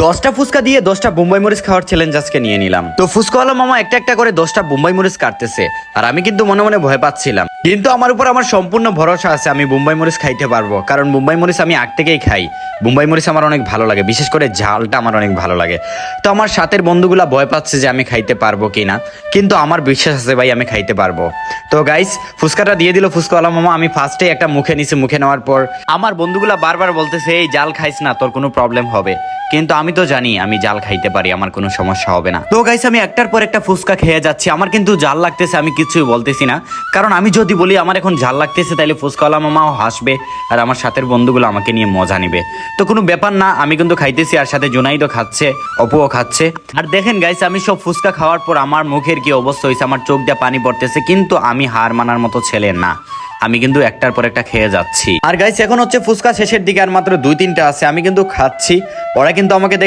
10টা ফুচকা দিয়ে 10টা বোম্বাই মরিচ খাওয়ার চ্যালেঞ্জ আজকে নিয়ে নিলাম। তো ফুচকাওয়ালা মামা একটা একটা করে 10টা বোম্বাই মরিচ কাটতেছে, আর আমি কিন্তু মনে মনে ভয় পাচ্ছিলাম, কিন্তু আমার উপর আমার সম্পূর্ণ ভরসা আছে আমি বোম্বাই মরিচ খাইতে পারবো। কারণ বোম্বাই মরিচ আমি আগ থেকেই খাই, বোম্বাই মরিচ আমার অনেক ভালো লাগে, বিশেষ করে ঝালটা আমার অনেক ভালো লাগে। তো আমার সাথের বন্ধুগুলা ভয় পাচ্ছে যে আমি খাইতে পারবো কিনা, কিন্তু আমার বিশ্বাস আছে ভাই আমি খাইতে পারবো। তো গাইস ফুচকাটা দিয়ে দিল ফুচকাওয়ালা মামা। আমি ফার্স্টে একটা মুখে নিছি, মুখে নেওয়ার পর আমার বন্ধুগুলা বারবার বলতেছে এই জাল খাইস না, তোর কোনো প্রবলেম হবে, কিন্তু আমি তো জানি আমি জাল খাইতে পারি, আমার কোনো সমস্যা হবে না। তো গাইস আমি একটার পর একটা ফুচকা খেয়ে যাচ্ছি, আমার কিন্তু জাল লাগতেছে, আমি কিছুই বলতেছি না, কারণ আমি যদি বলি আমার এখন জাল লাগতেছে তাহলে ফুচকাওয়ালা মামাও হাসবে আর আমার সাথের বন্ধুগুলো আমাকে নিয়ে মজা নিবে। তো কোনো ব্যাপার না, আমি কিন্তু খাইতেছি, আর সাথে জুনাইদও খাচ্ছে, অপুও খাচ্ছে। আর দেখেন গাইস আমি সব ফুচকা খাওয়ার পর আমার মুখের কি অবস্থা হয়েছে, আমার চোখ দিয়ে পানি পড়তেছে, কিন্তু আমি হার মানার মতো ছেলে না, আমি কিন্তু একটার পর একটা খেয়ে যাচ্ছি। আর গাইস এখন হচ্ছে ফুচকা শেষের দিকে, আর মাত্র 2-3টা আছে, আমি কিন্তু খাচ্ছি। ওরা কিন্তু আমাকে